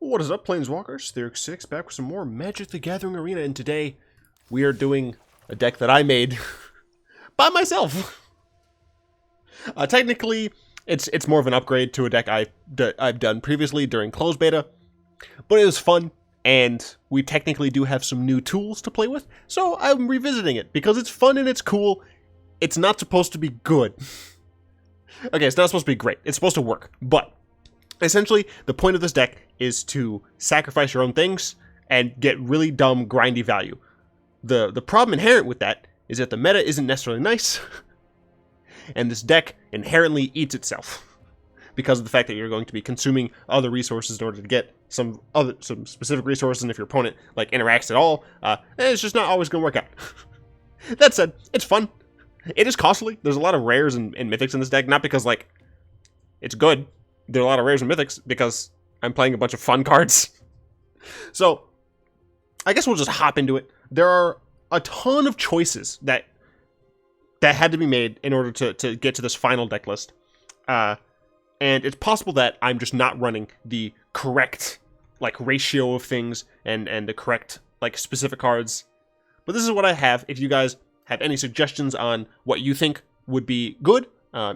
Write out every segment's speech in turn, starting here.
What is up, Planeswalkers? Theurx6 back with some more Magic the Gathering Arena, and today we are doing a deck that I made by myself. Technically, it's more of an upgrade to a deck I've done previously during closed beta, but it was fun, and we technically do have some new tools to play with, so I'm revisiting it because it's fun and it's cool. It's not supposed to be good. Okay, it's not supposed to be great. It's supposed to work, but essentially, the point of this deck is to sacrifice your own things and get really dumb, grindy value. The problem inherent with that is that the meta isn't necessarily nice, and this deck inherently eats itself because of the fact that you're going to be consuming other resources in order to get some specific resources, and if your opponent interacts at all, it's just not always going to work out. That said, it's fun. It is costly. There's a lot of rares and mythics in this deck, not because it's good. There are a lot of rares and mythics because I'm playing a bunch of fun cards. So, I guess we'll just hop into it. There are a ton of choices that had to be made in order to get to this final deck list. And it's possible that I'm just not running the correct ratio of things and the correct specific cards. But this is what I have. If you guys have any suggestions on what you think would be good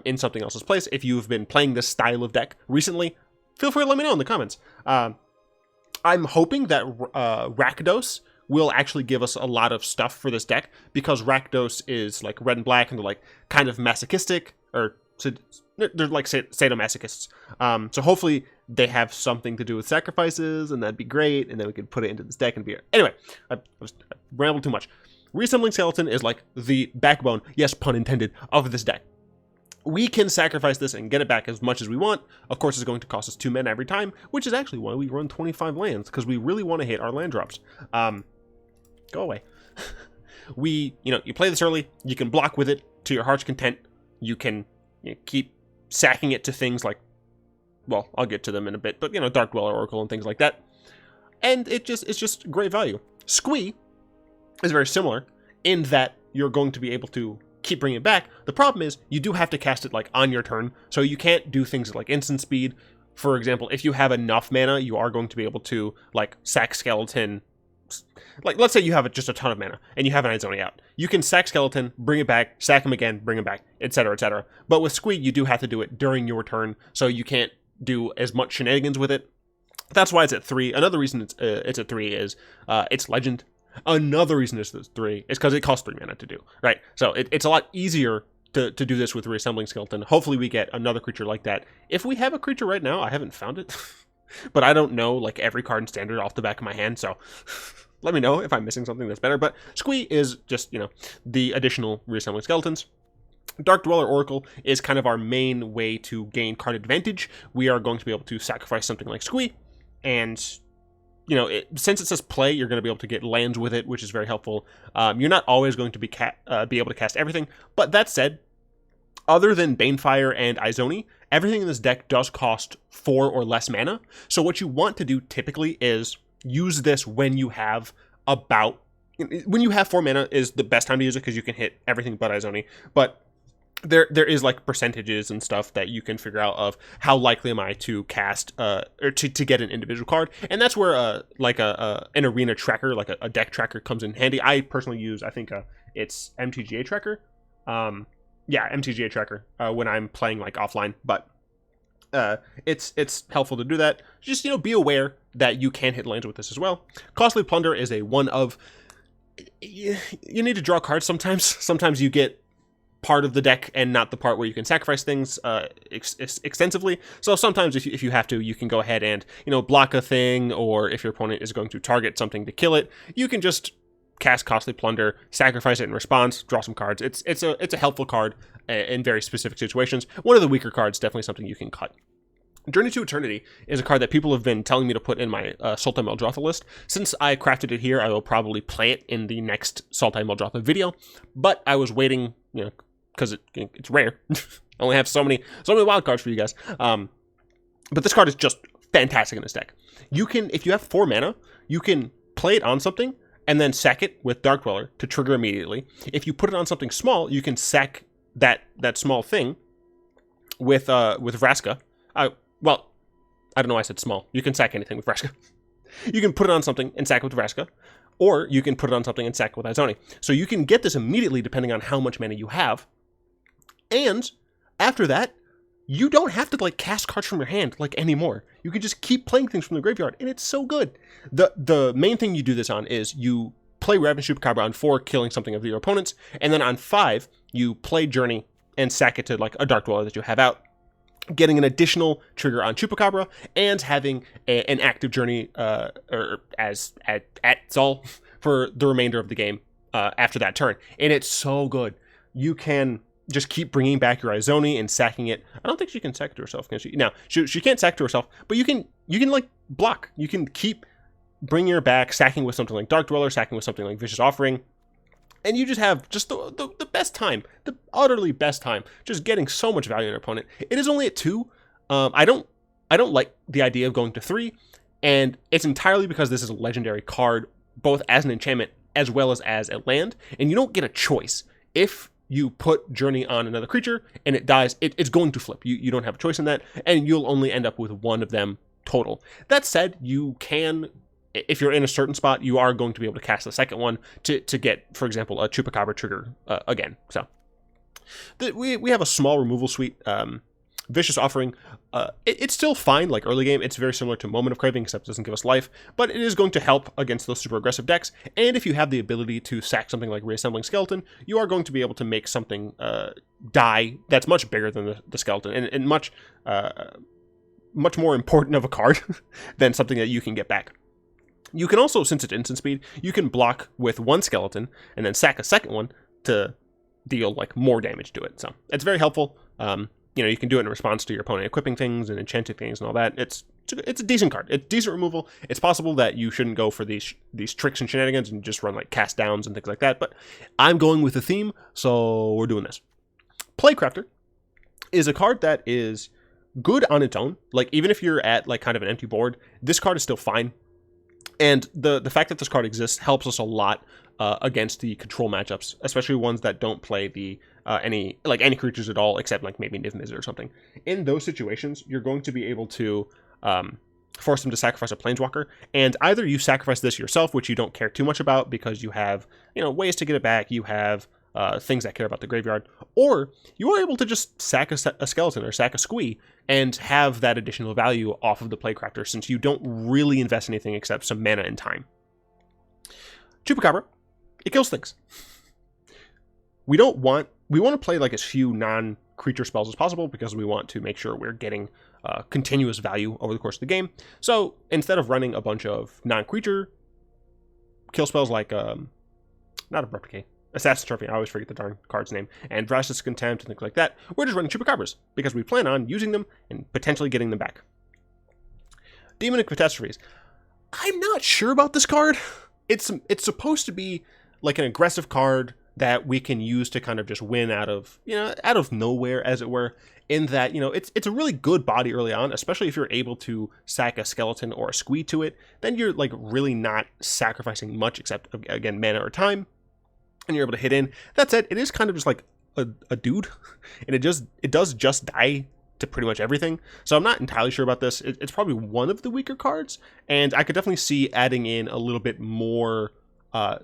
in something else's place, if you've been playing this style of deck recently, feel free to let me know in the comments. I'm hoping that Rakdos will actually give us a lot of stuff for this deck, because Rakdos is red and black, and they're kind of masochistic, or they're sadomasochists. So hopefully they have something to do with sacrifices, and that'd be great, and then we could put it into this deck and be... Anyway, I rambled too much. Reassembling Skeleton is the backbone, yes, pun intended, of this deck. We can sacrifice this and get it back as much as we want. Of course, it's going to cost us 2 mana every time, which is actually why we run 25 lands, because we really want to hit our land drops. Go away. You play this early, you can block with it to your heart's content. You can keep sacking it to things well, I'll get to them in a bit, but Dark Dweller Oracle and things like that. And it's just great value. Squee is very similar in that you're going to be able to keep bringing it back. The problem is you do have to cast it on your turn, so you can't do things like instant speed. For example, if you have enough mana, you are going to be able to sack Skeleton. Let's say you have just a ton of mana and you have an Izoni out. You can sack Skeleton, bring it back, sack him again, bring him back, etc., etc. But with Squee, you do have to do it during your turn, so you can't do as much shenanigans with it. That's why it's at 3. Another reason it's at 3 is it's Legend. Another reason it's 3 is because it costs 3 mana to do, right? So it's a lot easier to do this with Reassembling Skeleton. Hopefully we get another creature like that. If we have a creature right now, I haven't found it, but I don't know every card in Standard off the back of my hand, so let me know if I'm missing something that's better. But Squee is just, the additional Reassembling Skeletons. Dark Dweller Oracle is kind of our main way to gain card advantage. We are going to be able to sacrifice something like Squee, and since it says play, you're going to be able to get lands with it, which is very helpful. You're not always going to be able to cast everything, but that said, other than Banefire and Izoni, everything in this deck does cost 4 or less mana. So what you want to do typically is use this when you have 4 mana is the best time to use it, because you can hit everything but Izoni. But there is percentages and stuff that you can figure out of how likely am I to cast or to get an individual card, and that's where an arena tracker, a deck tracker, comes in handy. I personally use, I think it's MTGA tracker. MTGA tracker when I'm playing offline, but it's helpful to do that. Just be aware that you can hit lands with this as well. Costly Plunder is a one of. You need to draw cards sometimes. Sometimes you get part of the deck and not the part where you can sacrifice things extensively. So sometimes if you have to, you can go ahead and block a thing, or if your opponent is going to target something to kill it, you can just cast Costly Plunder, sacrifice it in response, draw some cards. It's a helpful card in very specific situations. One of the weaker cards, definitely something you can cut. Journey to Eternity is a card that people have been telling me to put in my Sultai Muldrotha list. Since I crafted it here, I will probably play it in the next Sultai Muldrotha video, but I was waiting, because it's rare. I only have so many wild cards for you guys. But this card is just fantastic in this deck. You can, if you have 4 mana, you can play it on something and then sack it with Dark Dweller to trigger immediately. If you put it on something small, you can sack that small thing with Vraska. I don't know why I said small. You can sack anything with Vraska. You can put it on something and sack it with Vraska, or you can put it on something and sack it with Izoni. So you can get this immediately depending on how much mana you have. And after that, you don't have to like cast cards from your hand like anymore. You can just keep playing things from the graveyard, and it's so good. The main thing you do this on is you play Ravenous Chupacabra on 4, killing something of your opponents, and then on 5, you play Journey and sack it to like a Dark Dweller that you have out, getting an additional trigger on Chupacabra, and having an active Journey or as at Zol for the remainder of the game after that turn. And it's so good. You can just keep bringing back your Izoni and sacking it. I don't think she can sack to herself, can she? No, she can't sack to herself, but you can like block. You can keep bringing her back, sacking with something like Dark Dweller, sacking with something like Vicious Offering, and you just have just the best time, the utterly best time, just getting so much value in your opponent. It is only at 2. I don't like the idea of going to 3, and it's entirely because this is a legendary card, both as an enchantment as well as a land, and you don't get a choice. If you put Journey on another creature and it dies, it's going to flip. You don't have a choice in that, and you'll only end up with one of them total. That said, you can, if you're in a certain spot, you are going to be able to cast the second one to get, for example, a Chupacabra trigger again. So we have a small removal suite. Vicious Offering, it's still fine, like early game. It's very similar to Moment of Craving, except it doesn't give us life, but it is going to help against those super aggressive decks. And if you have the ability to sack something like Reassembling Skeleton, you are going to be able to make something die that's much bigger than the skeleton, and much more important of a card than something that you can get back. You can also, since it's instant speed, you can block with one skeleton and then sack a second one to deal like more damage to it. So it's very helpful. You can do it in response to your opponent equipping things and enchanting things and all that. It's a decent card. It's decent removal. It's possible that you shouldn't go for these tricks and shenanigans and just run like cast downs and things like that, but I'm going with the theme, so we're doing this. Plaguecrafter is a card that is good on its own. Like, even if you're at like kind of an empty board, this card is still fine. And the fact that this card exists helps us a lot against the control matchups, especially ones that don't play the any creatures at all, except like maybe Niv-Mizzet or something. In those situations, you're going to be able to force them to sacrifice a Planeswalker, and either you sacrifice this yourself, which you don't care too much about because you have ways to get it back, you have things that care about the graveyard, or you are able to just sack a skeleton or sack a Squee and have that additional value off of the Plaguecrafter, since you don't really invest anything except some mana and time. Chupacabra, it kills things. We want to play like as few non-creature spells as possible because we want to make sure we're getting continuous value over the course of the game. So instead of running a bunch of non-creature kill spells like not Abrupt Decay, Assassin's Trophy, I always forget the darn card's name, and Vraska's Contempt and things like that, we're just running Chupacabras because we plan on using them and potentially getting them back. Demon of Catastrophes. I'm not sure about this card. It's supposed to be like an aggressive card that we can use to kind of just win out of nowhere, as it were, in that, it's a really good body early on, especially if you're able to sack a skeleton or a Squee to it. Then you're like really not sacrificing much except, again, mana or time, and you're able to hit in. That said, it is kind of just like a dude, and it does just die to pretty much everything. So I'm not entirely sure about this. It's probably one of the weaker cards, and I could definitely see adding in a little bit more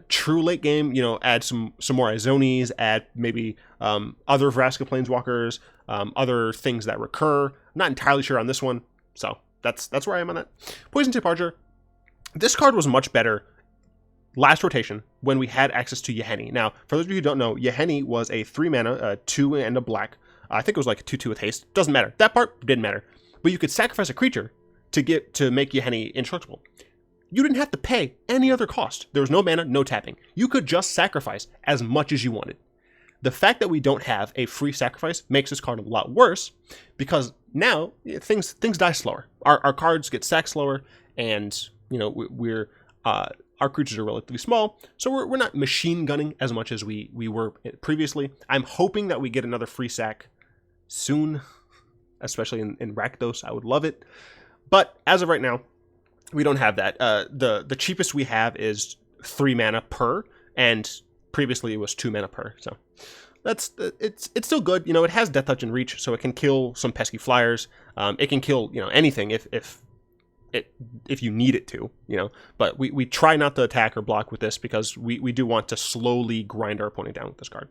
true late game, add some more Izonis, add maybe other Vraska Planeswalkers, other things that recur. I'm not entirely sure on this one, so that's where I am on that. Poison Tip Archer. This card was much better last rotation when we had access to Yahenni. Now, for those of you who don't know, Yahenni was a 3 mana, 2 and a black. I think it was like a 2/2 with haste. Doesn't matter. That part didn't matter. But you could sacrifice a creature to make Yahenni indestructible. You didn't have to pay any other cost. There was no mana, no tapping. You could just sacrifice as much as you wanted. The fact that we don't have a free sacrifice makes this card a lot worse, because now things die slower. Our cards get sacked slower, and our creatures are relatively small, so we're not machine gunning as much as we were previously. I'm hoping that we get another free sack soon, especially in Rakdos. I would love it. But as of right now, we don't have that. The cheapest we have is 3 mana per, and previously it was 2 mana per. So it's still good. You know, it has Death Touch and Reach, so it can kill some pesky flyers. It can kill, you know, anything if you need it to, you know. But we try not to attack or block with this because we do want to slowly grind our opponent down with this card.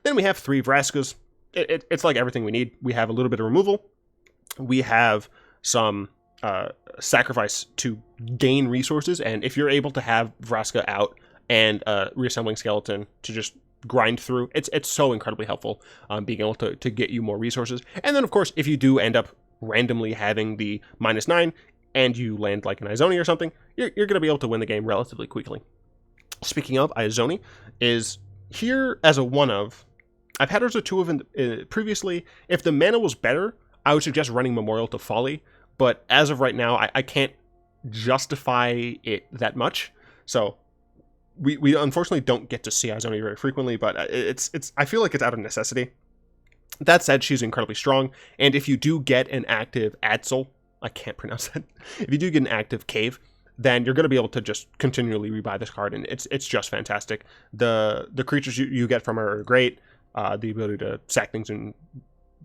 Then we have 3 Vraskas. It's like everything we need. We have a little bit of removal. We have some sacrifice to gain resources, and if you're able to have Vraska out and Reassembling Skeleton to just grind through, it's so incredibly helpful, being able to get you more resources. And then, of course, if you do end up randomly having the -9 and you land like an Izoni or something, you're going to be able to win the game relatively quickly. Speaking of, Izoni is here as a 1-of. I've had her as a 2-of previously. If the mana was better, I would suggest running Memorial to Folly, but as of right now, I can't justify it that much. So we unfortunately don't get to see Izoni very frequently, but I feel like it's out of necessity. That said, she's incredibly strong, and if you do get an active Adsel, I can't pronounce that. If you do get an active Cave, then you're going to be able to just continually rebuy this card, and it's just fantastic. The creatures you get from her are great. The ability to sack things and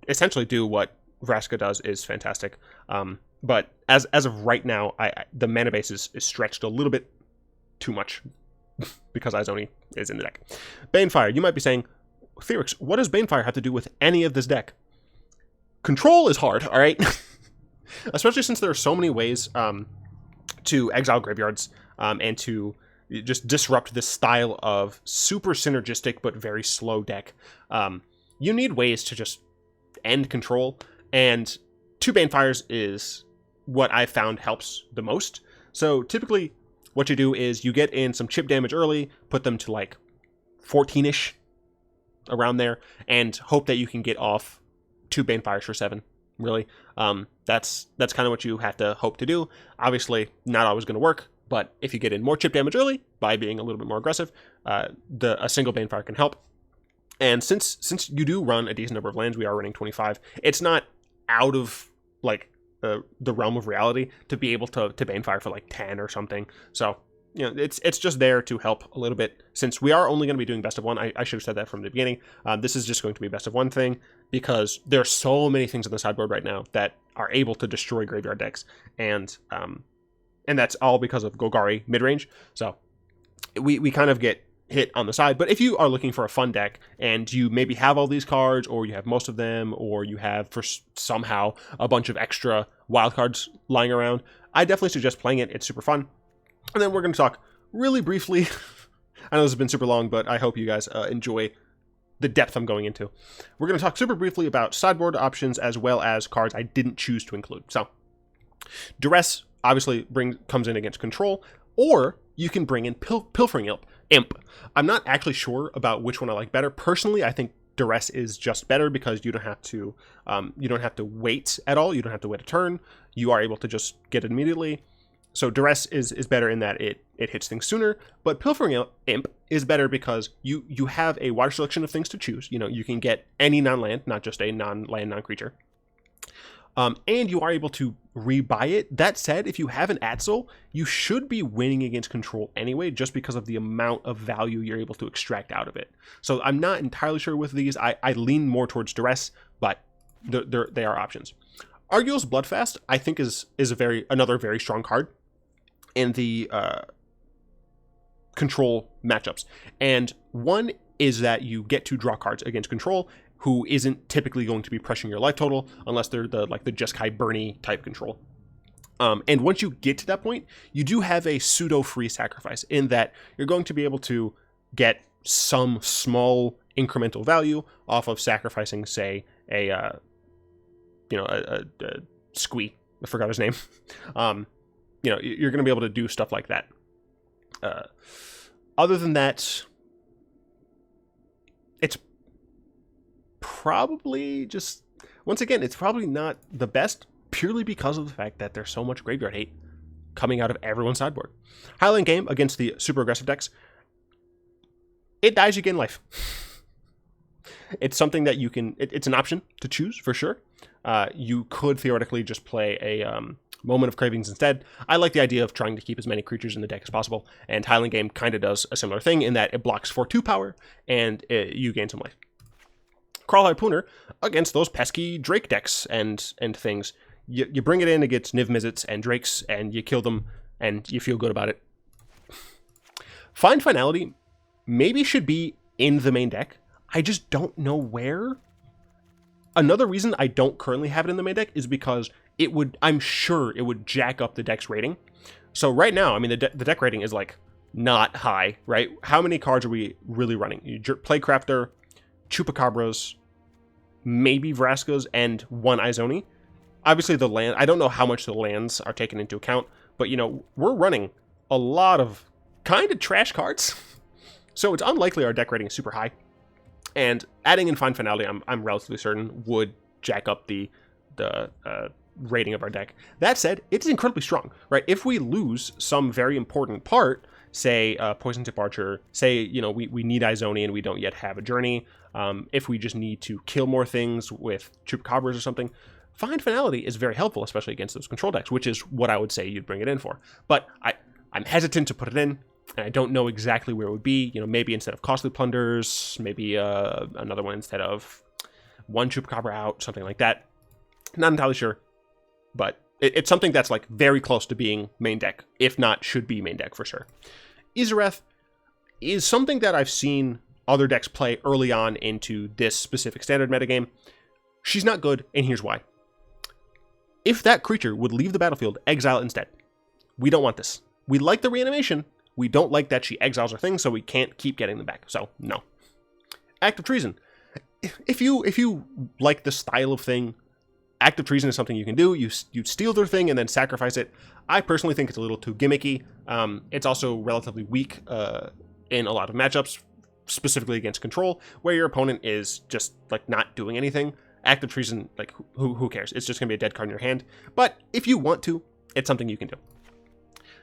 essentially do what Vraska does is fantastic. But as of right now, the mana base is stretched a little bit too much because Izoni is in the deck. Banefire, you might be saying, Theorix, what does Banefire have to do with any of this deck? Control is hard, all right? Especially since there are so many ways to exile graveyards and to just disrupt this style of super synergistic but very slow deck. You need ways to just end control, and 2 Banefires is what I've found helps the most. So typically what you do is you get in some chip damage early, put them to like 14-ish, around there, and hope that you can get off 2 Banefires for 7. Really, that's kind of what you have to hope to do. Obviously, not always going to work, but if you get in more chip damage early by being a little bit more aggressive, a single Banefire can help. And since you do run a decent number of lands, we are running 25. It's not out of like the realm of reality to be able to Banefire for like 10 or something. So, you know, it's just there to help a little bit. Since we are only going to be doing best of 1, I should have said that from the beginning. This is just going to be best of 1 thing because there are so many things on the sideboard right now that are able to destroy graveyard decks, and that's all because of Golgari midrange. So we kind of get hit on the side. But if you are looking for a fun deck and you maybe have all these cards, or you have most of them, or you have for somehow a bunch of extra wild cards lying around, I definitely suggest playing it. It's super fun. And then we're going to talk really briefly. I know this has been super long, but I hope you guys enjoy the depth I'm going into. We're going to talk super briefly about sideboard options as well as cards I didn't choose to include. So, Duress obviously comes in against control, or you can bring in Pilfering Imp. I'm not actually sure about which one I like better. Personally, I think Duress is just better because you don't have to wait at all. You don't have to wait a turn. You are able to just get it immediately. So Duress is better in that it hits things sooner, but Pilfering Imp is better because you have a wider selection of things to choose. You know, you can get any non-land, not just a non-land, non-creature. And you are able to rebuy it. That said, if you have an Adsel, you should be winning against control anyway, just because of the amount of value you're able to extract out of it. So I'm not entirely sure with these. I lean more towards Duress, but they are options. Arguel's Bloodfast, I think, is another very strong card in the control matchups. And one is that you get to draw cards against control who isn't typically going to be pressuring your life total unless they're the Jeskai Bernie type control. And once you get to that point, you do have a pseudo-free sacrifice in that you're going to be able to get some small incremental value off of sacrificing, say, a Squee. I forgot his name. You're going to be able to do stuff like that. Other than that, it's probably just, once again, it's probably not the best, purely because of the fact that there's so much graveyard hate coming out of everyone's sideboard. Highland Game against the super aggressive decks, it dies you gain life. It's something that you can, it's an option to choose for sure. You could theoretically just play a Moment of Cravings instead. I like the idea of trying to keep as many creatures in the deck as possible, and Highland Game kind of does a similar thing in that it blocks for 2 power and you gain some life. Crawl Harpooner against those pesky Drake decks and things. You bring it in against Niv Mizzets and Drakes, and you kill them, and you feel good about it. Find Finality maybe should be in the main deck. I just don't know where. Another reason I don't currently have it in the main deck is because I'm sure it would jack up the deck's rating. So right now, I mean, the deck rating is like not high, right? How many cards are we really running? Plaguecrafter, Chupacabras, maybe Vraskas, and one Izoni. Obviously, the land, I don't know how much the lands are taken into account, but, you know, we're running a lot of kind of trash cards. So it's unlikely our deck rating is super high. And adding in Find Finality, I'm relatively certain, would jack up the rating of our deck. That said, it's incredibly strong, right? If we lose some very important part, say Poison Tip Archer, say, you know, we need Izoni and we don't yet have a Journey, if we just need to kill more things with Chupacabras or something, Find Finality is very helpful, especially against those control decks, which is what I would say you'd bring it in for. But I'm hesitant to put it in, and I don't know exactly where it would be. You know, maybe instead of Costly Plunders, maybe another one instead of one Chupacabra out, something like that. Not entirely sure, but it's something that's like very close to being main deck, if not should be main deck for sure. Izareth is something that I've seen other decks play early on into this specific standard metagame. She's not good, and here's why. If that creature would leave the battlefield, exile it instead. We don't want this. We like the reanimation. We don't like that she exiles our things, so we can't keep getting them back. So, no. Act of Treason. If you like the style of thing, Act of Treason is something you can do. You steal their thing and then sacrifice it. I personally think it's a little too gimmicky. It's also relatively weak in a lot of matchups, specifically against control, where your opponent is just like not doing anything. Act of Treason, like, who cares? It's just going to be a dead card in your hand. But if you want to, it's something you can do.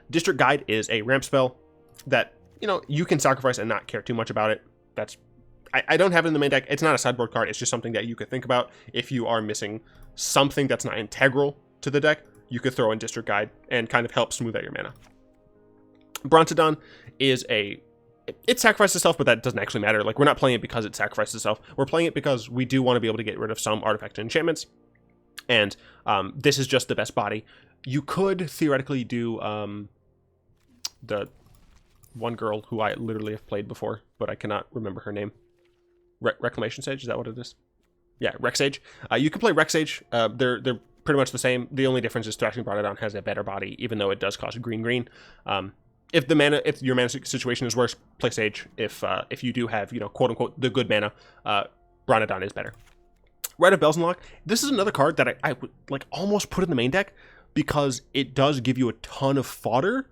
District Guide is a ramp spell that, you know, you can sacrifice and not care too much about it. I don't have it in the main deck. It's not a sideboard card. It's just something that you could think about. If you are missing something that's not integral to the deck, you could throw in District Guide and kind of help smooth out your mana. Brontodon is it sacrifices itself, but that doesn't actually matter. Like, we're not playing it because it sacrifices itself. We're playing it because we do want to be able to get rid of some artifacts and enchantments. And this is just the best body. You could theoretically do the one girl who I literally have played before, but I cannot remember her name. Reclamation Sage, is that what it is? Yeah, Rex Sage. You can play Rex Sage. They're pretty much the same. The only difference is Thrashing Brontodon has a better body, even though it does cost green. If your mana situation is worse, play Sage. If you do have, you know, quote unquote the good mana, Brontodon is better. Rite of Belzenlock. This is another card that I would like almost put in the main deck because it does give you a ton of fodder.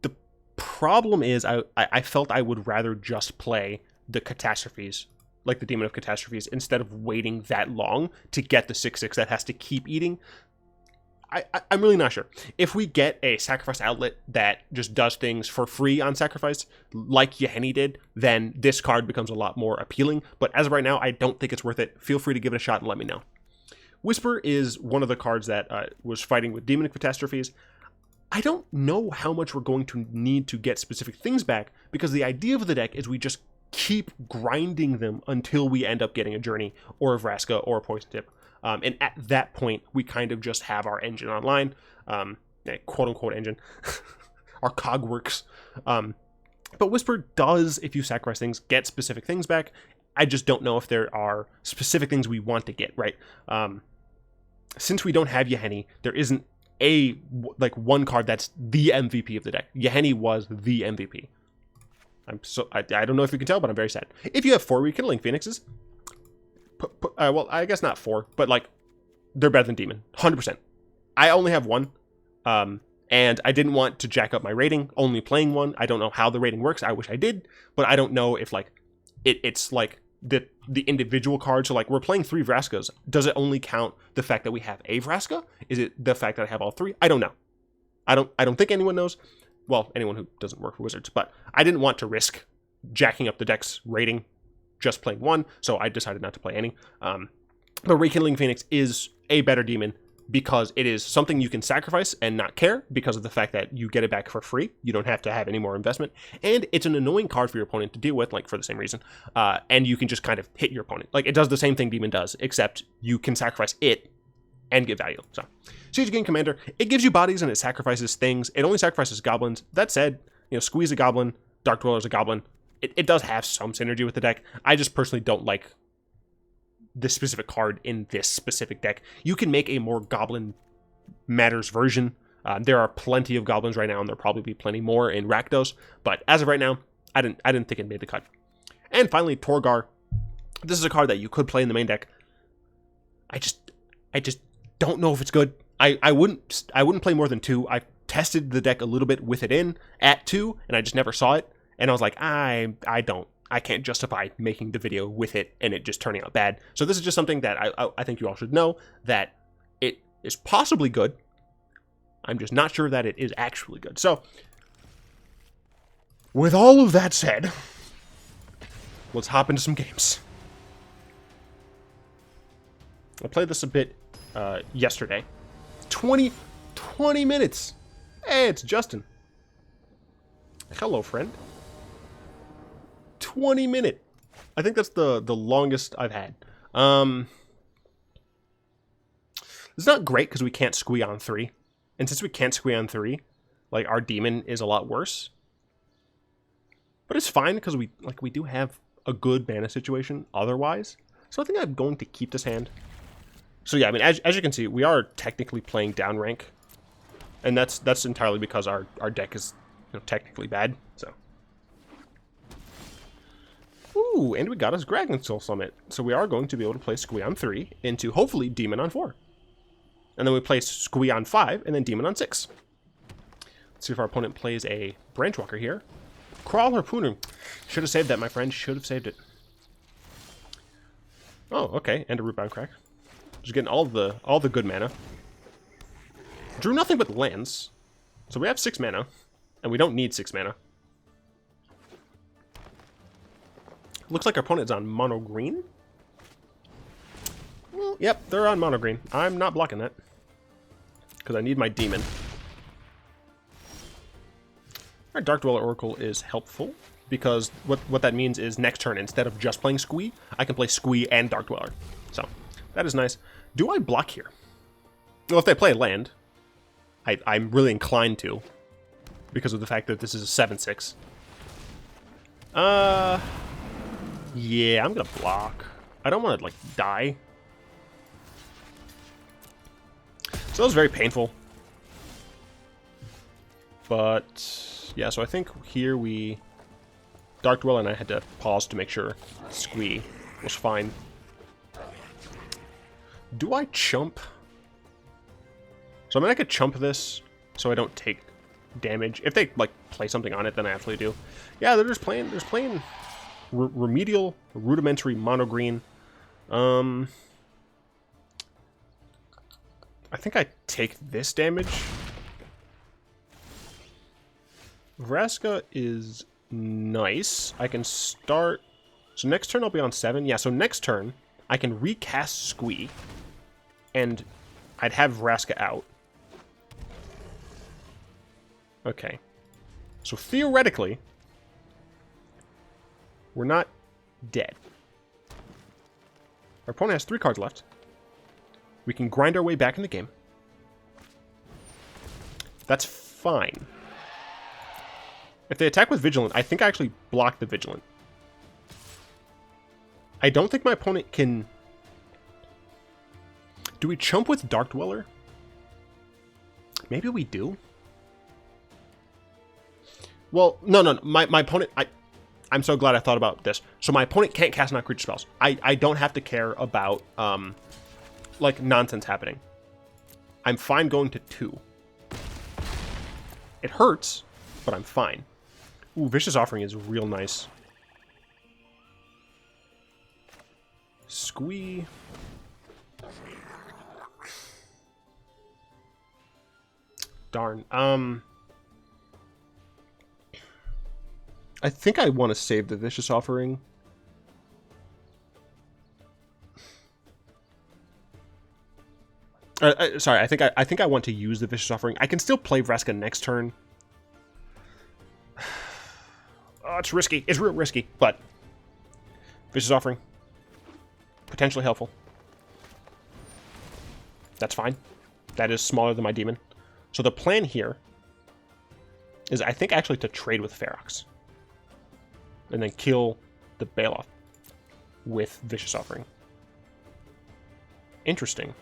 The problem is I felt I would rather just play the Catastrophes, like the Demon of Catastrophes, instead of waiting that long to get the 6/6 that has to keep eating. I'm really not sure. If we get a sacrifice outlet that just does things for free on sacrifice, like Yahenni did, then this card becomes a lot more appealing. But as of right now, I don't think it's worth it. Feel free to give it a shot and let me know. Whisper is one of the cards that was fighting with Demon of Catastrophes. I don't know how much we're going to need to get specific things back, because the idea of the deck is we just keep grinding them until we end up getting a Journey or a Vraska or a Poison Tip. And at that point, we kind of just have our engine online, quote-unquote engine. Our cog works. But Whisper does, if you sacrifice things, get specific things back. I just don't know if there are specific things we want to get, right? Since we don't have Yahenni, there isn't one card that's the MVP of the deck. Yahenni was the MVP. I don't know if you can tell, but I'm very sad. If you have 4 Rekindling Phoenixes, well, I guess not 4, but like they're better than Demon, 100%. I only have 1, and I didn't want to jack up my rating. Only playing 1, I don't know how the rating works. I wish I did, but I don't know if like it's like the individual cards. So like we're playing 3 Vraskas. Does it only count the fact that we have a Vraska? Is it the fact that I have all 3? I don't know. I don't think anyone knows. Well, anyone who doesn't work for Wizards, but I didn't want to risk jacking up the deck's rating just playing 1, so I decided not to play any. But Rekindling Phoenix is a better demon because it is something you can sacrifice and not care because of the fact that you get it back for free. You don't have to have any more investment. And it's an annoying card for your opponent to deal with, like for the same reason. And you can just kind of hit your opponent. Like it does the same thing Demon does, except you can sacrifice it and get value. So Siege Gang Commander, it gives you bodies and it sacrifices things. It only sacrifices goblins. That said, Squee's a goblin, Dark Dweller's a goblin. It does have some synergy with the deck. I just personally don't like this specific card in this specific deck. You can make a more Goblin Matters version. There are plenty of goblins right now, and there'll probably be plenty more in Rakdos. But as of right now, I didn't think it made the cut. And finally, Torgar. This is a card that you could play in the main deck. I just don't know if it's good. I wouldn't play more than 2. I tested the deck a little bit with it in at 2, and I just never saw it. And I was like, I can't justify making the video with it and it just turning out bad. So this is just something that I think you all should know, that it is possibly good. I'm just not sure that it is actually good. So, with all of that said, let's hop into some games. I played this a bit yesterday. 20 minutes. Hey, it's Justin. Hello, friend. 20-minute. I think that's the longest I've had. It's not great because we can't Squee on 3. And since we can't Squee on 3, like our demon is a lot worse. But it's fine because we do have a good mana situation otherwise. So I think I'm going to keep this hand. So yeah, I mean, as you can see, we are technically playing down rank. And that's entirely because our deck is technically bad. So. Ooh, and we got us Dragonskull Summit. So we are going to be able to play Squee on 3 into, hopefully, Demon on 4. And then we play Squee on 5, and then Demon on 6. Let's see if our opponent plays a Branchwalker here. Crawl Harpooner. Should have saved that, my friend. Should have saved it. Oh, okay. And a Rootbound Crag. Just getting all the good mana. Drew nothing but lands. So we have 6 mana. And we don't need 6 mana. Looks like our opponent's on mono green. Well, yep, they're on mono green. I'm not blocking that. Because I need my demon. Our Dark Dweller Oracle is helpful. Because what that means is next turn, instead of just playing Squee, I can play Squee and Dark Dweller. So, that is nice. Do I block here? Well, if they play land, I'm really inclined to. Because of the fact that this is a 7/6. Yeah, I'm gonna block. I don't want to, die. So that was very painful. But, yeah, so I think here Dark Dweller and I had to pause to make sure Squee was fine. Do I chump? So I mean, I could chump this so I don't take damage. If they, play something on it, then I absolutely do. Yeah, they're playing remedial, rudimentary mono green. I think I take this damage. Vraska is nice. I can start. So next turn I'll be on 7. Yeah, so next turn I can recast Squee. And I'd have Vraska out. Okay. So theoretically, we're not dead. Our opponent has 3 cards left. We can grind our way back in the game. That's fine. If they attack with Vigilant, I think I actually block the Vigilant. I don't think my opponent can... Do we chump with Dark Dweller? Maybe we do. Well, no. My opponent... I'm so glad I thought about this. So my opponent can't cast non-creature spells. I don't have to care about, nonsense happening. I'm fine going to 2. It hurts, but I'm fine. Ooh, Vicious Offering is real nice. Squee. Darn. I think I want to save the Vicious Offering. Sorry, I think I want to use the Vicious Offering. I can still play Vraska next turn. Oh, it's risky. It's real risky, but Vicious Offering, potentially helpful. That's fine. That is smaller than my demon. So the plan here is, I think, actually to trade with Ferox. And then kill the Baloth with Vicious Offering. Interesting.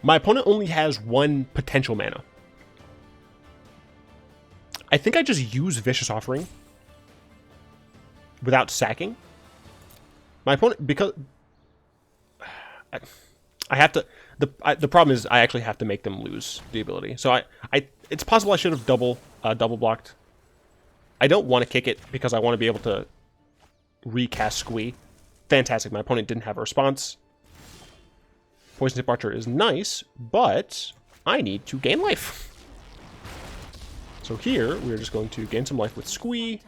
My opponent only has one potential mana. I think I just use Vicious Offering without sacking. My opponent, because I have to. The problem is I actually have to make them lose the ability. So it's possible I should have double blocked. I don't want to kick it because I want to be able to recast Squee. Fantastic. My opponent didn't have a response. Poison Tip Archer is nice, but I need to gain life. So here, we're just going to gain some life with Squee.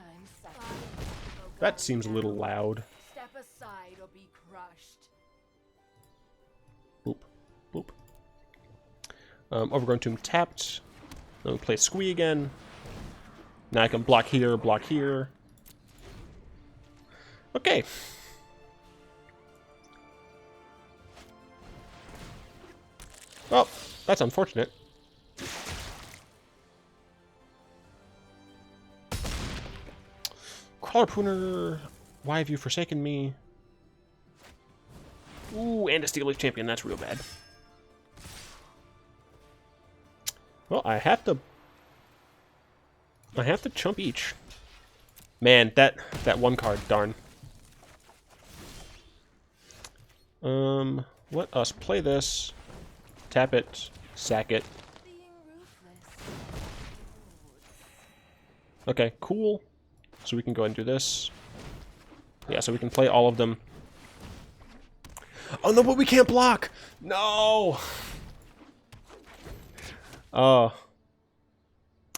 That seems a little loud. Step aside or be crushed. Boop. Boop. Overgrown Tomb tapped. Then we play Squee again. Now I can block here, block here. Okay. Well, that's unfortunate. Crawler Pruner, why have you forsaken me? Ooh, and a Steel Leaf Champion, that's real bad. Well, I have to chump each. Man, that one card, darn. Let us play this. Tap it, sack it. Okay, cool. So we can go ahead and do this. Yeah, so we can play all of them. Oh no, but we can't block! No! I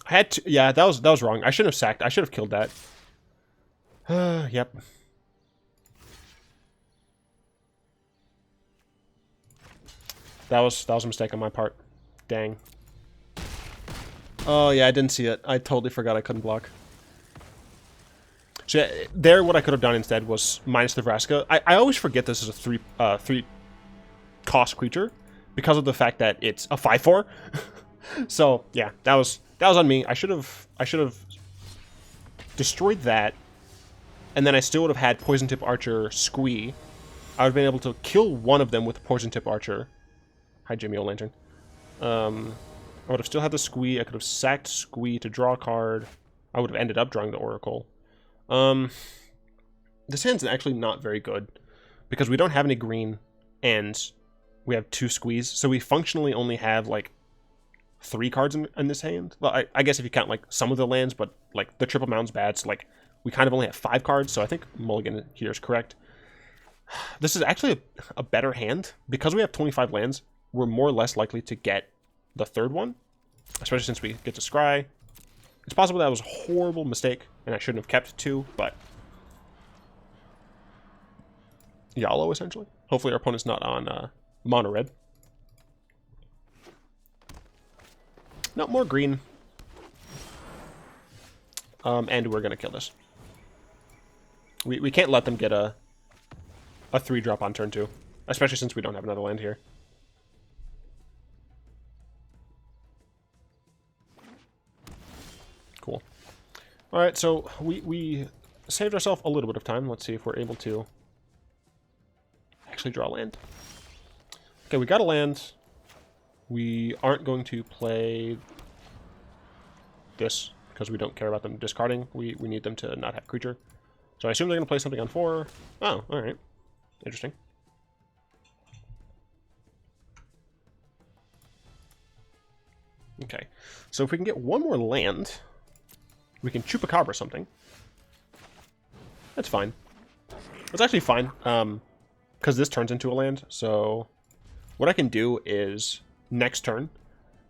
had to, yeah, that was wrong. I shouldn't have sacked. I should have killed that. Yep. That was a mistake on my part. Dang. Oh yeah, I didn't see it. I totally forgot I couldn't block. So yeah, there what I could have done instead was minus the Vraska. I always forget this is a 3 cost creature because of the fact that it's a 5/4. So yeah, that was on me. I should have destroyed that, and then I still would have had Poison Tip Archer Squee. I would have been able to kill one of them with Poison Tip Archer. Hi, Jimmy O'Lantern. I would have still had the Squee. I could have sacked Squee to draw a card. I would have ended up drawing the Oracle. This hand's actually not very good because we don't have any green and we have 2 Squees, so we functionally only have like 3 cards in this hand. Well, I guess if you count like some of the lands, but like the Triple Mound's bad, so like we kind of only have 5 cards, so I think Mulligan here is correct. This is actually a better hand. Because we have 25 lands, we're more or less likely to get the 3rd one, especially since we get to scry. It's possible that was a horrible mistake, and I shouldn't have kept 2, but YOLO, essentially. Hopefully our opponent's not on mono red. No, more green. And we're going to kill this. We can't let them get a 3-drop on turn 2, especially since we don't have another land here. Cool. Alright, so we saved ourselves a little bit of time. Let's see if we're able to actually draw land. Okay, we got a land. We aren't going to play this because we don't care about them discarding. We need them to not have creature. So I assume they're going to play something on 4. Oh, alright. Interesting. Okay, so if we can get one more land, we can Chupacabra something. That's fine. That's actually fine. because this turns into a land. So what I can do is next turn,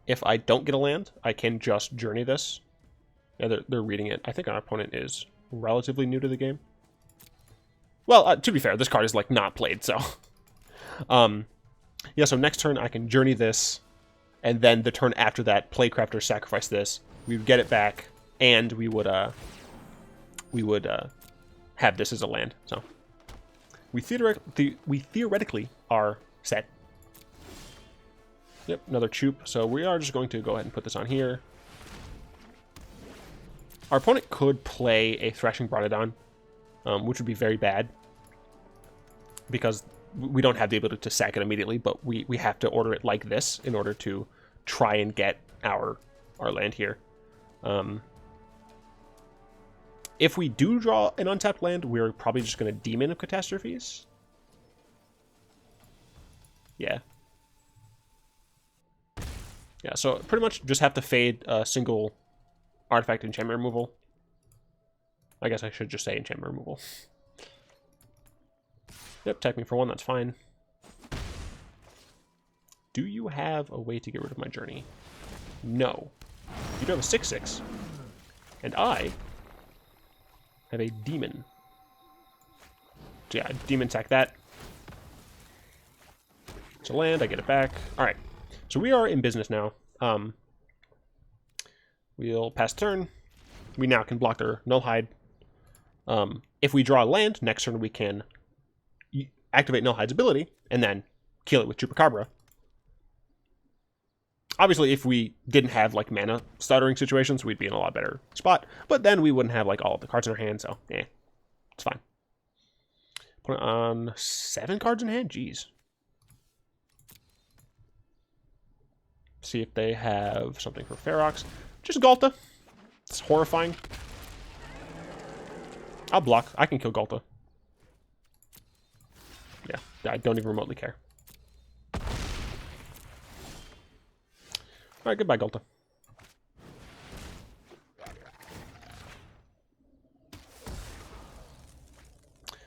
if I don't get a land, I can just journey this. Yeah, they're reading it. I think our opponent is relatively new to the game. Well, to be fair, this card is like not played, so yeah. So next turn I can journey this, and then the turn after that, Plaguecrafter sacrifice this. We would get it back, and we would have this as a land. So we theoretically are set. Yep, another Chup. So we are just going to go ahead and put this on here. Our opponent could play a Thrashing Brontodon, which would be very bad, because we don't have the ability to sack it immediately, but we have to order it like this in order to try and get our land here. If we do draw an untapped land, we're probably just going to Demon of Catastrophes. Yeah. Yeah, so pretty much just have to fade a single artifact enchantment removal. I guess I should just say enchantment removal. Yep, attack me for 1, that's fine. Do you have a way to get rid of my journey? No. You do have a 6/6. And I have a demon. So yeah, demon attack that. It's a land, I get it back. Alright. So we are in business now. We'll pass turn. We now can block their Null Hide. If we draw a land, next turn we can activate Null Hide's ability, and then kill it with Chupacabra. Obviously, if we didn't have like mana stuttering situations, we'd be in a lot better spot. But then we wouldn't have like all of the cards in our hand, so it's fine. Put it on 7 cards in hand? Jeez. See if they have something for Ferox. Just Ghalta. It's horrifying. I'll block. I can kill Ghalta. Yeah, I don't even remotely care. Alright, goodbye, Ghalta.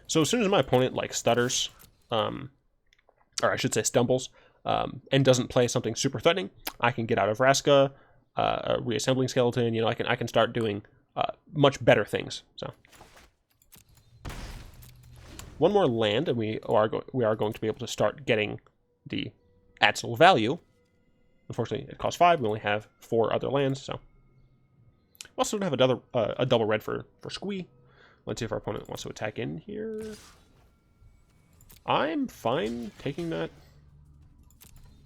So as soon as my opponent like stutters, or I should say stumbles, and doesn't play something super threatening, I can get out of Vraska, a Reassembling Skeleton. You know, I can start doing much better things. So one more land, and we are going to be able to start getting the Atzel value. Unfortunately, it costs 5. We only have 4 other lands, so we also don't have a double red for Squee. Let's see if our opponent wants to attack in here. I'm fine taking that.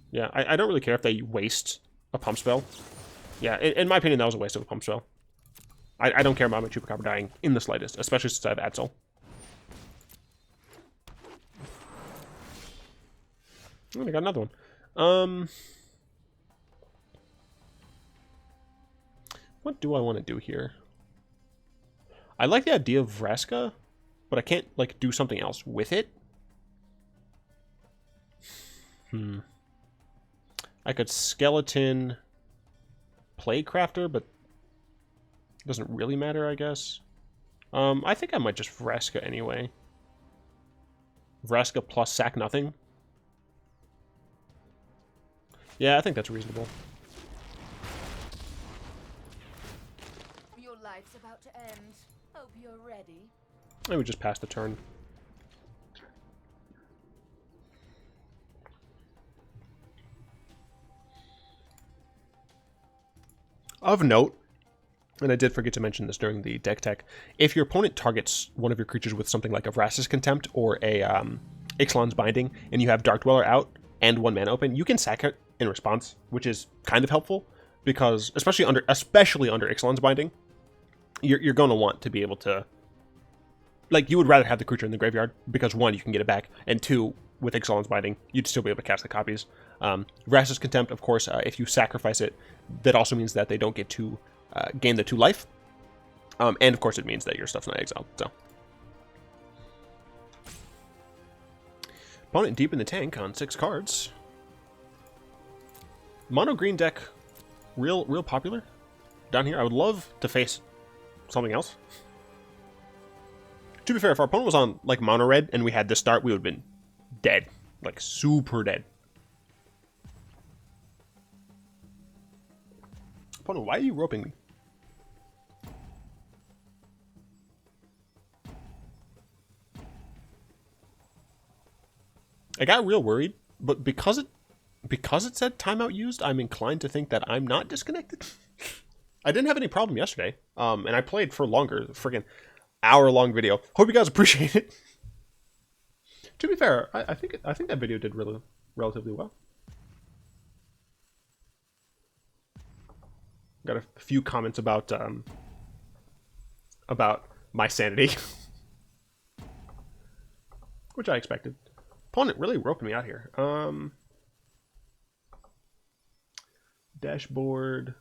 Yeah, I don't really care if they waste a pump spell. Yeah, in my opinion, that was a waste of a pump spell. I don't care about my Chupacabra dying in the slightest, especially since I have Atzel. Oh, I got another one. What do I want to do here? I like the idea of Vraska, but I can't like do something else with it. I could skeleton Plaguecrafter, but it doesn't really matter, I guess. I think I might just Vraska anyway. Vraska plus sack nothing. Yeah, I think that's reasonable. Your life's about to end. Hope you're ready. I would just pass the turn. Of note, and I did forget to mention this during the DeckTech, if your opponent targets one of your creatures with something like a Vraska's Contempt or a Ixalan's Binding, and you have Dark Dweller out and 1 mana open, you can sack it in response, which is kind of helpful, because especially under Ixalan's Binding, you're going to want to be able to, like, you would rather have the creature in the graveyard, because 1, you can get it back, and 2, with Ixalan's Binding, you'd still be able to cast the copies. Vraska's Contempt, of course, if you sacrifice it, that also means that they don't get to gain the 2 life. And of course it means that your stuff's not exiled, so. Opponent deep in the tank on 6 cards. Mono green deck, real popular down here. I would love to face something else. To be fair, if our opponent was on like mono red and we had this start, we would have been dead. Like, super dead. Opponent, why are you roping me? I got real worried, but because it said timeout used, I'm inclined to think that I'm not disconnected. I didn't have any problem yesterday, and I played for longer. Friggin' hour-long video. Hope you guys appreciate it. To be fair, I think that video did relatively well. Got a few comments about my sanity, which I expected. Opponent really roping me out here. Dashboard.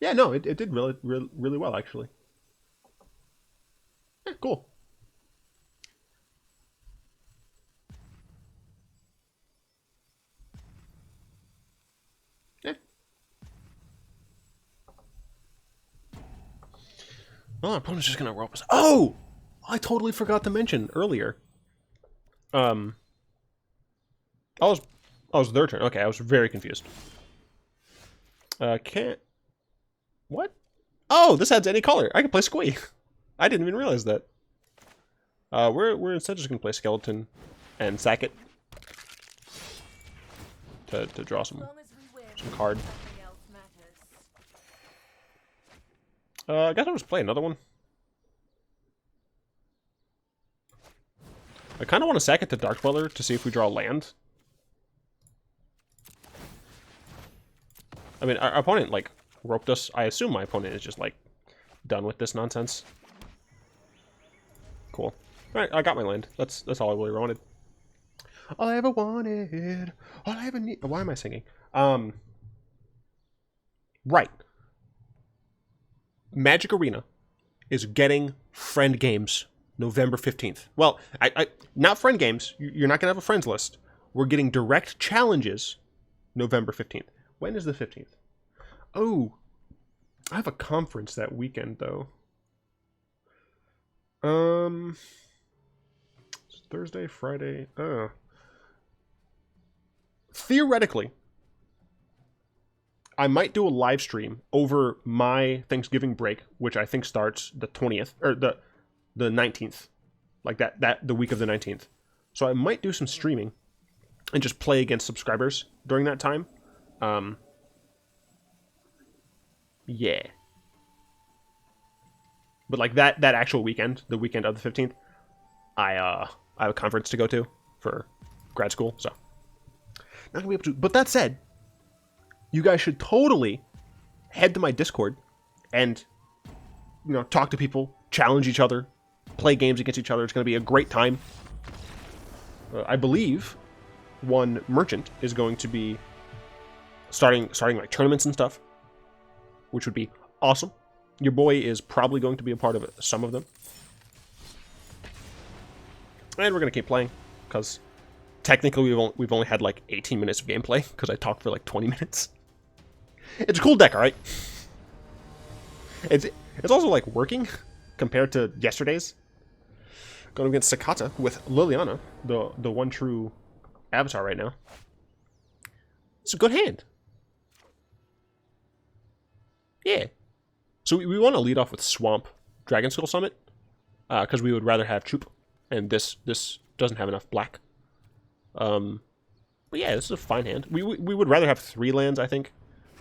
Yeah, no, it did really well actually. Yeah, cool. Yeah. Well, our opponent's just gonna rope us. Oh, I totally forgot to mention earlier. I was their turn. Okay, I was very confused. Can't. What? Oh, this adds any color. I can play Squee. I didn't even realize that. We're instead just gonna play Skeleton and sack it to draw some card. I guess I'll just play another one. I kind of want to sack it to Dark Dweller to see if we draw land. I mean, our opponent, like, roped us. I assume my opponent is just, like, done with this nonsense. Cool. Alright, I got my land. That's all I really wanted. All I ever wanted. All I ever need. Why am I singing? Right. Magic Arena is getting friend games November 15th. Well, I not friend games. You're not going to have a friends list. We're getting direct challenges November 15th. When is the 15th? Oh, I have a conference that weekend, though. It's Thursday, Friday. Theoretically, I might do a live stream over my Thanksgiving break, which I think starts the 20th, or the 19th. Like the week of the 19th. So I might do some streaming and just play against subscribers during that time. Yeah. But like that actual weekend, the weekend of the 15th, I have a conference to go to for grad school, so not gonna be able to. But that said, you guys should totally head to my Discord and, you know, talk to people, challenge each other, play games against each other. It's gonna be a great time. I believe one merchant is going to be starting like tournaments and stuff, which would be awesome. Your boy is probably going to be a part of some of them. And we're going to keep playing, because technically we've only had like 18 minutes of gameplay, because I talked for like 20 minutes. It's a cool deck, alright? It's also like working, compared to yesterday's. Going against Sakata with Liliana, the one true avatar right now. It's a good hand. Yeah. So we want to lead off with Swamp Dragonskull Summit, because we would rather have Chup, and this doesn't have enough black. But yeah, this is a fine hand. We would rather have 3 lands, I think,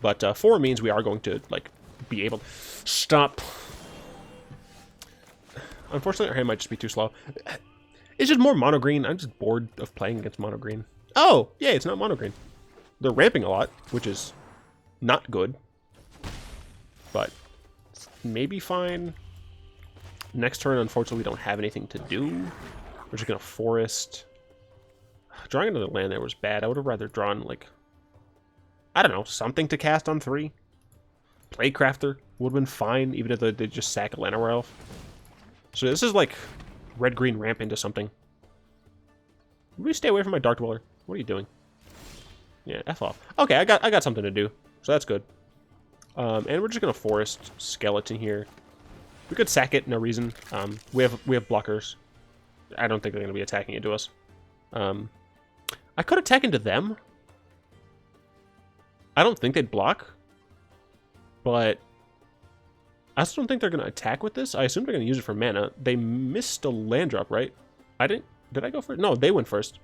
but 4 means we are going to like be able to stop. Unfortunately, our hand might just be too slow. It's just more mono green. I'm just bored of playing against mono green. Oh, yeah, it's not mono green. They're ramping a lot, which is not good, but maybe fine. Next turn, unfortunately, we don't have anything to do. We're just gonna forest. Drawing another land there was bad. I would have rather drawn, like, I don't know, something to cast on 3. Plaguecrafter would have been fine, even if they just sack a Llanowar Elf. So this is like red-green ramp into something. Will you stay away from my Dark Dweller? What are you doing? Yeah, F off. Okay, I got something to do, so that's good. And we're just gonna forest Skeleton here. We could sack it, no reason. We have blockers. I don't think they're gonna be attacking into us. I could attack into them. I don't think they'd block. But I also don't think they're going to attack with this. I assume they're going to use it for mana. They missed a land drop, right? I didn't. Did I go first? No, they went first.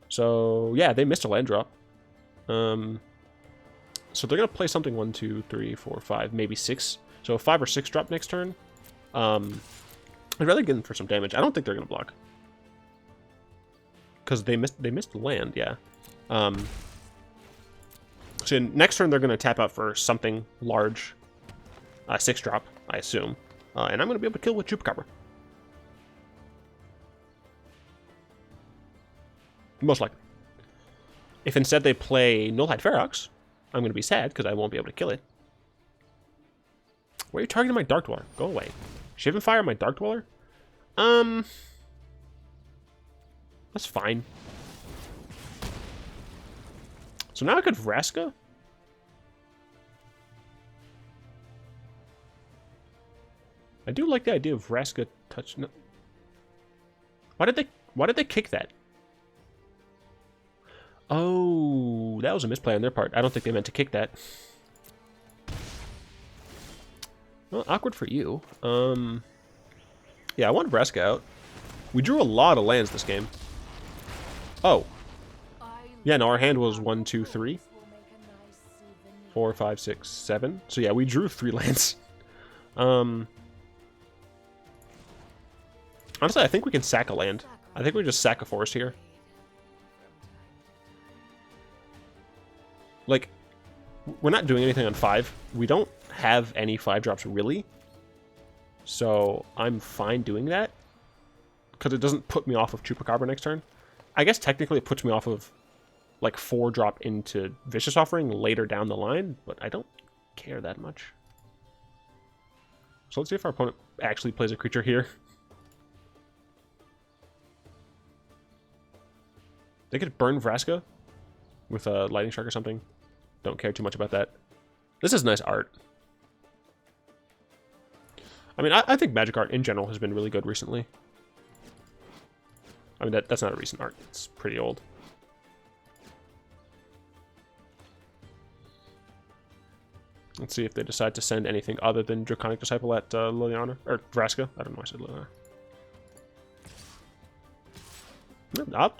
So, yeah, they missed a land drop. So they're going to play something 1, 2, 3, 4, 5, maybe 6. So 5 or 6 drop next turn. I'd rather get them for some damage. I don't think they're going to block. Because they missed the land, yeah. So next turn they're going to tap out for something large. 6 drop, I assume. And I'm going to be able to kill with Chupacabra. Most likely. If instead they play Nullhide Ferox, I'm going to be sad because I won't be able to kill it. Why are you targeting my Dark Dweller? Go away. Shivan Fire my Dark Dweller? That's fine. So now I could Vraska? I do like the idea of Vraska touch. No. Why did they kick that? Oh, that was a misplay on their part. I don't think they meant to kick that. Well, awkward for you. Yeah, I want Vraska out. We drew a lot of lands this game. Oh. Yeah, no, our hand was 1, 2, 3. 4, 5, 6, 7. So yeah, we drew 3 lands. Honestly, I think we can sack a land. I think we just sack a forest here. Like, we're not doing anything on 5. We don't have any 5 drops really. So I'm fine doing that. Because it doesn't put me off of Chupacabra next turn. I guess technically it puts me off of like 4 drop into Vicious Offering later down the line. But I don't care that much. So let's see if our opponent actually plays a creature here. They could burn Vraska with a Lightning Strike or something. Don't care too much about that. This is nice art. I mean, I think Magic art in general has been really good recently. I mean, that's not a recent art. It's pretty old. Let's see if they decide to send anything other than Draconic Disciple at Liliana. Or Vraska. I don't know why I said Liliana.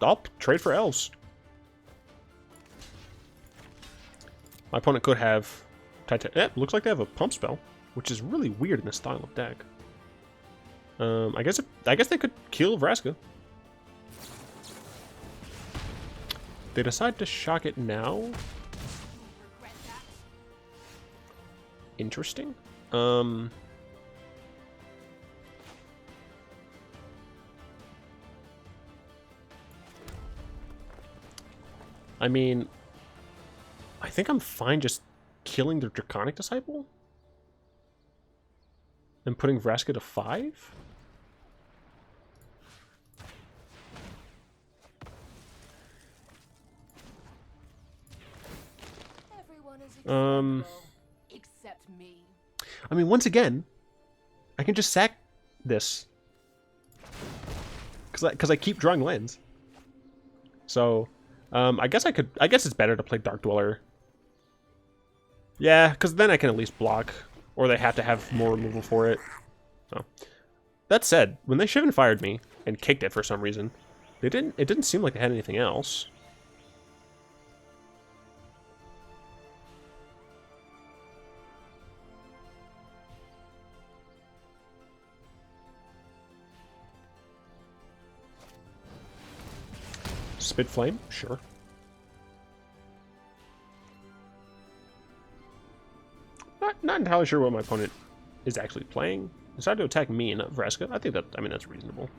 I'll trade for elves. My opponent could have looks like they have a pump spell, which is really weird in this style of deck. I guess they could kill Vraska. They decide to shock it now. Interesting. I mean, I think I'm fine just killing the Draconic Disciple and putting Vraska to 5. Except me. I mean, once again, I can just sack this because I keep drawing lands. So, I guess it's better to play Dark Dweller. Yeah, because then I can at least block, or they have to have more removal for it. So, that said, when they Shivan Fired me and kicked it for some reason, it didn't seem like they had anything else. Spit Flame? Sure. Not entirely sure what my opponent is actually playing. Decided to attack me, not Vraska. I think that's reasonable.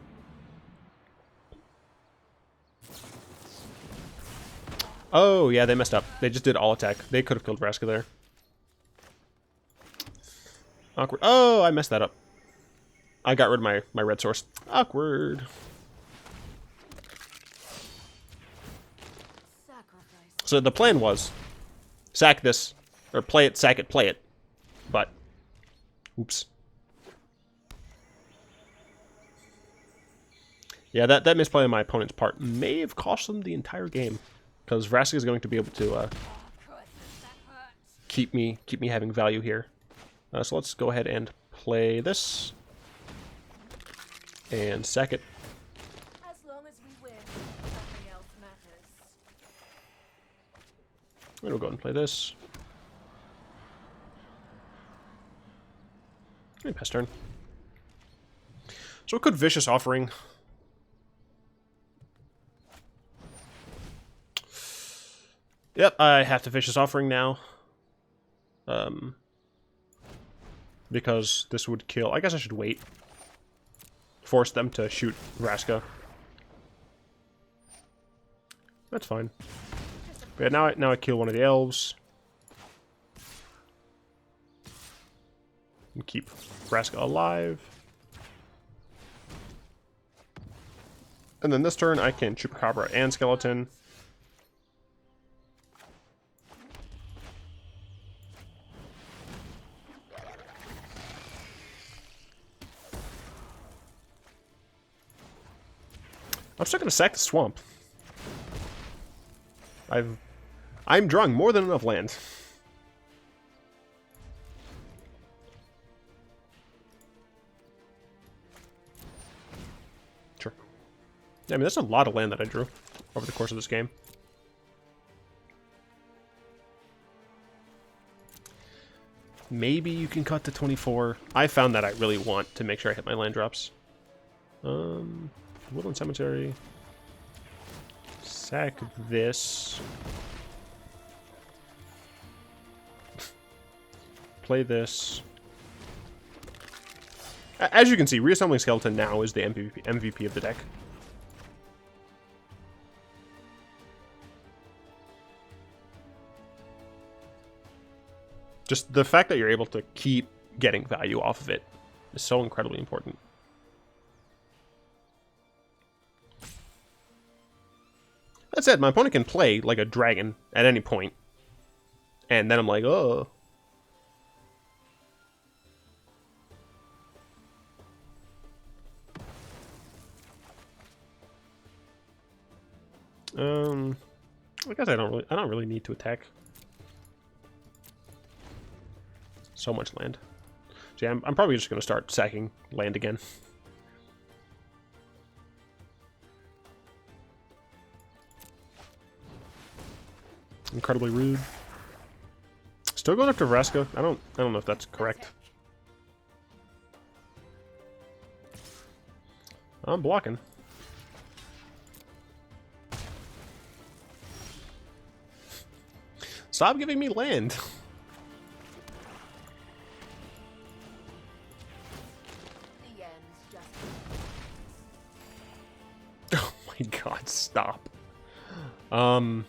Oh, yeah, they messed up. They just did all attack. They could have killed Vraska there. Awkward. Oh, I messed that up. I got rid of my red source. Awkward. So the plan was sack this, or play it, sack it, play it. But, oops. Yeah, that misplay on my opponent's part may have cost them the entire game, because Vraska is going to be able to keep me having value here. So let's go ahead and play this and sack it. As long as we win, nothing else matters. And we'll go ahead and play this. And pass turn. So it could Vicious Offering. Yep, I have to Vicious Offering now. Because this would kill. I guess I should wait. Force them to shoot Vraska. That's fine. But now I kill one of the elves. And keep Vraska alive. And then this turn I can Chupacabra and Skeleton. I'm still gonna sack the swamp. I'm drawing more than enough land. Sure. Yeah, I mean that's a lot of land that I drew over the course of this game. Maybe you can cut to 24. I found that I really want to make sure I hit my land drops. Woodland Cemetery. Sack this. Play this. As you can see, Reassembling Skeleton now is the MVP of the deck. Just the fact that you're able to keep getting value off of it is so incredibly important. That said, my opponent can play like a dragon at any point. And then I'm like, oh. I guess I don't really need to attack. So much land. So yeah, I'm probably just gonna start sacking land again. Incredibly rude. Still going after Vraska. I don't know if that's correct. I'm blocking. Stop giving me land. The end's just... Oh my god, stop. I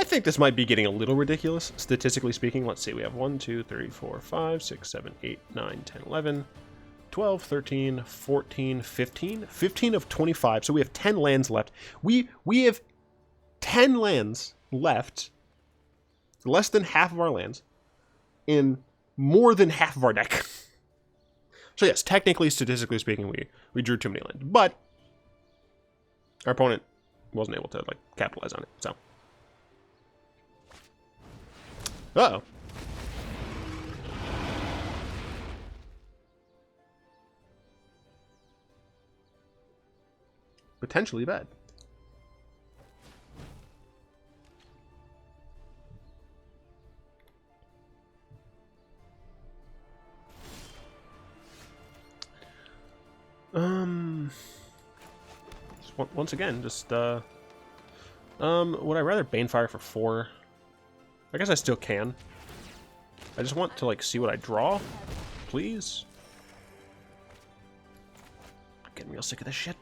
think this might be getting a little ridiculous, statistically speaking. Let's see, we have 1, 2, 3, 4, 5, 6, 7, 8, 9, 10, 11, 12, 13, 14, 15. 15 of 25, so we have 10 lands left. We have 10 lands left, less than half of our lands, in more than half of our deck. So yes, technically, statistically speaking, we drew too many lands, but our opponent wasn't able to like capitalize on it, so. Uh-oh. Potentially bad. Once again, just would I rather Banefire for 4? I guess I still can. I just want to like see what I draw, please. I'm getting real sick of this shit.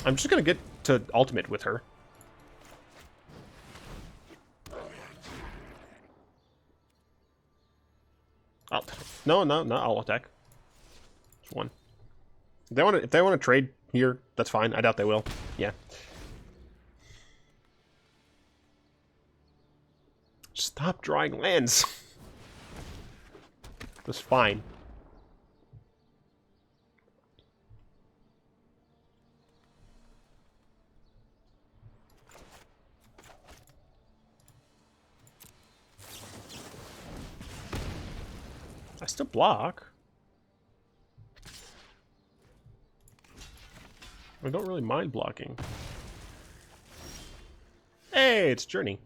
I'm just gonna get to ultimate with her. Oh, no, I'll attack. Just one. If they want to trade here, that's fine. I doubt they will. Yeah. Stop drawing lands. That's fine. I still block. I don't really mind blocking. Hey, it's Journey.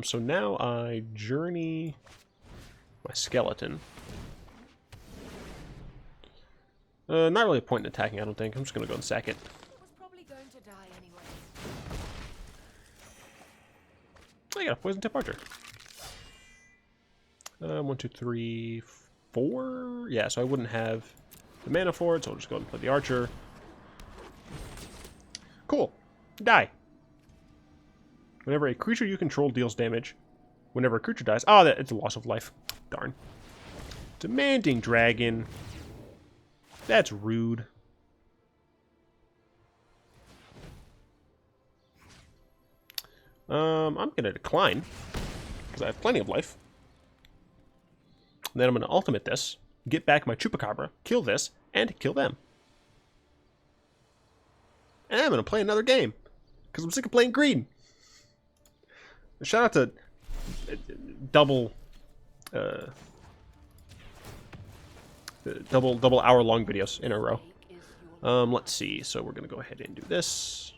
So now I Journey my Skeleton. Not really a point in attacking, I don't think. I'm just gonna go and sack it. It was probably going to die anyway. I got a Poison Tip Archer. 1, 2, 3, 4. Yeah, so I wouldn't have the mana for it, so I'll just go ahead and play the Archer. Cool. Die. Whenever a creature you control deals damage, whenever a creature dies... Oh, it's a loss of life. Darn. Demanding Dragon. That's rude. I'm going to decline, because I have plenty of life. Then I'm going to ultimate this, get back my Chupacabra, kill this, and kill them. And I'm going to play another game, because I'm sick of playing green. Shout out to double hour-long videos in a row. Let's see. So we're going to go ahead and do this.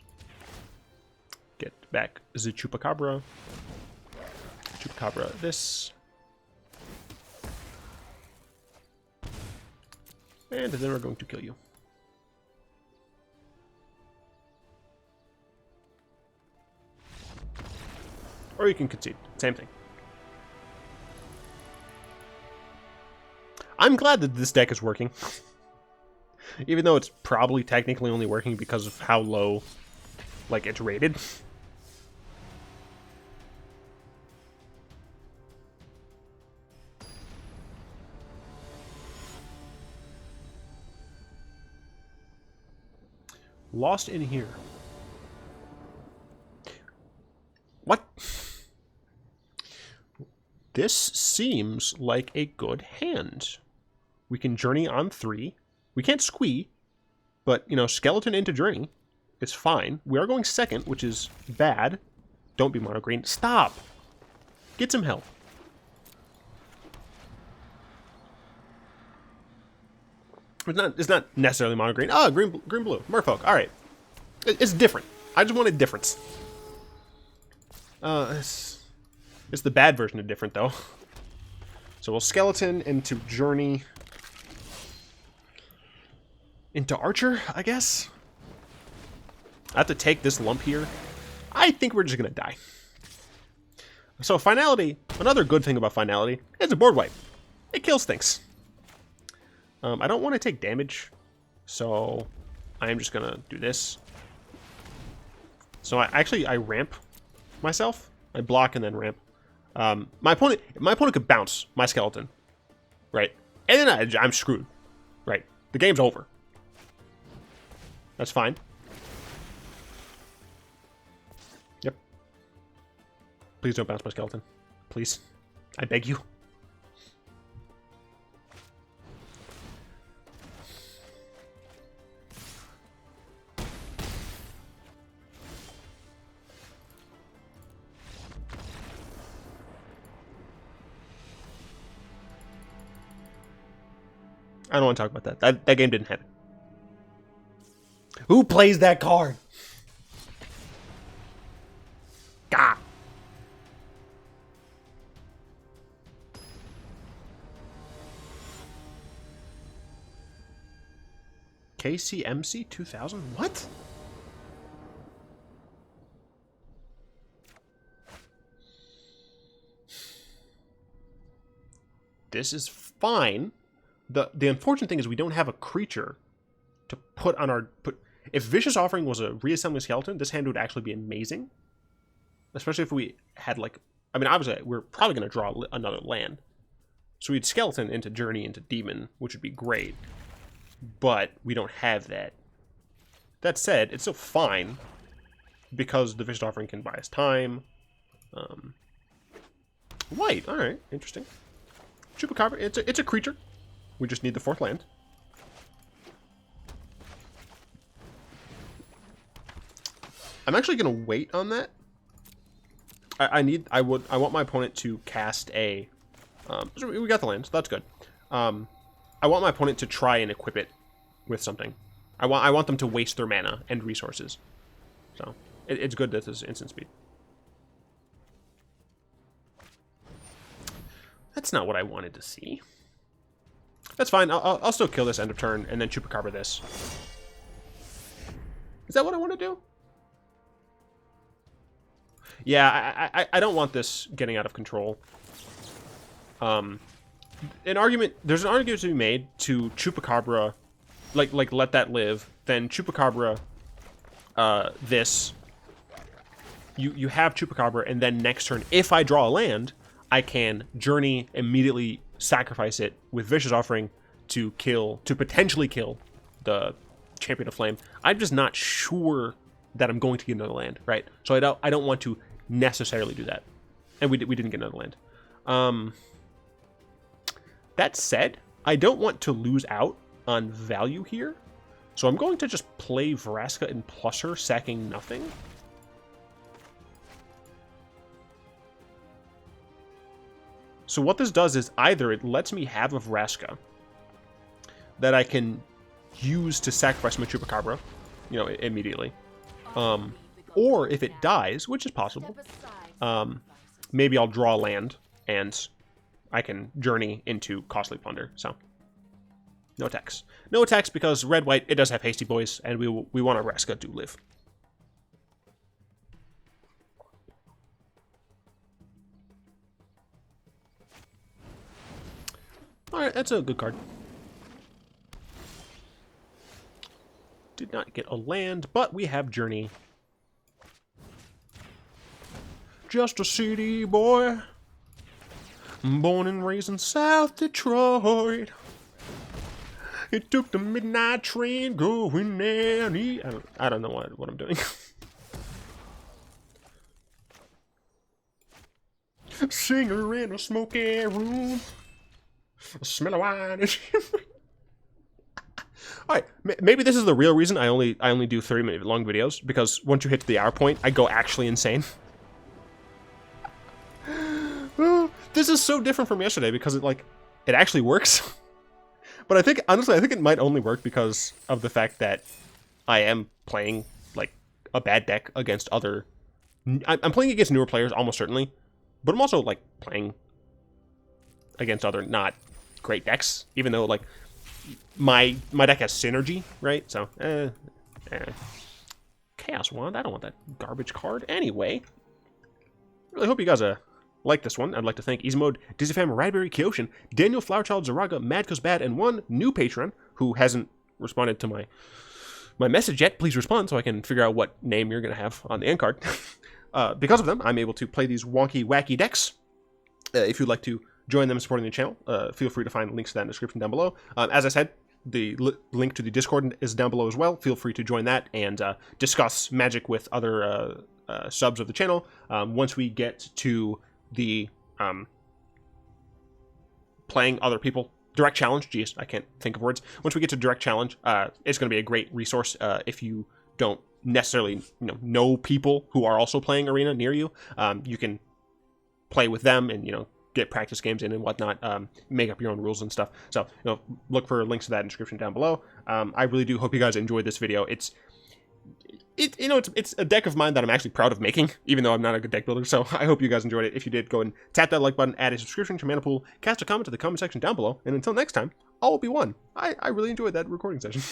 Get back the Chupacabra. Chupacabra this. And then we're going to kill you. Or you can concede. Same thing. I'm glad that this deck is working. Even though it's probably technically only working because of how low, like, it's rated. Lost in here. What? This seems like a good hand. We can Journey on 3. We can't Squee, but, you know, Skeleton into Journey is fine. We are going second, which is bad. Don't be mono green. Stop! Get some help. It's not necessarily mono green. Oh, green blue. Merfolk. All right. It's different. I just wanted difference. It's the bad version of different, though. So we'll Skeleton into Journey. Into Archer, I guess? I have to take this lump here. I think we're just going to die. So Finality, another good thing about Finality, is a board wipe. It kills things. I don't want to take damage, so I am just going to do this. So I ramp myself. I block and then ramp. My opponent could bounce my Skeleton, right? And then I'm screwed, right? The game's over. That's fine. Yep. Please don't bounce my Skeleton. Please. I beg you. I don't want to talk about that. That game didn't have it. Who plays that card? Gah. KCMC 2000? What? This is fine. The unfortunate thing is we don't have a creature to put on our... If Vicious Offering was a Reassembling Skeleton, this hand would actually be amazing. Especially if we had, like... I mean, obviously, we're probably going to draw another land. So we'd Skeleton into Journey into Demon, which would be great. But we don't have that. That said, it's still fine. Because the Vicious Offering can buy us time. White. All right. Interesting. Chupacabra. It's a creature. We just need the 4th land. I'm actually gonna wait on that. I want my opponent to cast a. So we got the land. So that's good. I want my opponent to try and equip it with something. I want them to waste their mana and resources. So it's good that this is instant speed. That's not what I wanted to see. That's fine. I'll still kill this end of turn and then Chupacabra this. Is that what I want to do? Yeah, I don't want this getting out of control. There's an argument to be made to Chupacabra, like let that live. Then Chupacabra, this. You have Chupacabra, and then next turn, if I draw a land, I can Journey, immediately sacrifice it with Vicious Offering to potentially kill the Champion of Flame. I'm just not sure that I'm going to get another land, right? So I don't want to necessarily do that, and we didn't get another land. That said, I don't want to lose out on value here, so I'm going to just play Vraska and plus her, sacking nothing. So what this does is either it lets me have a Vraska that I can use to sacrifice my Chupacabra, immediately. Or if it dies, which is possible, maybe I'll draw land and I can Journey into Costly Plunder. So no attacks. No attacks because red-white, it does have Hasty Boys, and we want a Vraska to live. Alright, that's a good card. Did not get a land, but we have Journey. Just a city boy, born and raised in South Detroit. It took the midnight train going there. I don't know what I'm doing. Singer in a smoky room. Smell of wine. Alright, maybe this is the real reason I only do 30-minute long videos, because once you hit the hour point, I go actually insane. This is so different from yesterday because it actually works. But I think it might only work because of the fact that I am playing a bad deck against other. I'm playing against newer players almost certainly, but I'm also playing against other not great decks, even though my deck has synergy, right? So Chaos Wand. I don't want that garbage card anyway. Really hope you guys like this one. I'd like to thank Easy Mode, Dizzy Fam, Radberry, Kyoshin, Daniel, Flowerchild, Zaraga, Mad Cause Bad, and one new patron who hasn't responded to my message yet. Please respond so I can figure out what name you're going to have on the end card. Because of them, I'm able to play these wonky, wacky decks. If you'd like to join them supporting the channel, feel free to find links to that in the description down below. As I said, the link to the Discord is down below as well. Feel free to join that and discuss Magic with other subs of the channel. Once we get to the playing other people direct challenge, geez, I can't think of words. Once we get to direct challenge, it's going to be a great resource if you don't necessarily know people who are also playing Arena near you. You can play with them and get practice games in and whatnot, make up your own rules and stuff. So look for links to that in the description down below. I really do hope you guys enjoyed this video. It's a deck of mine that I'm actually proud of making, even though I'm not a good deck builder, so I hope you guys enjoyed it. If you did, go and tap that like button, add a subscription to Mana Pool, cast a comment to the comment section down below, and until next time, all will be one. I really enjoyed that recording session.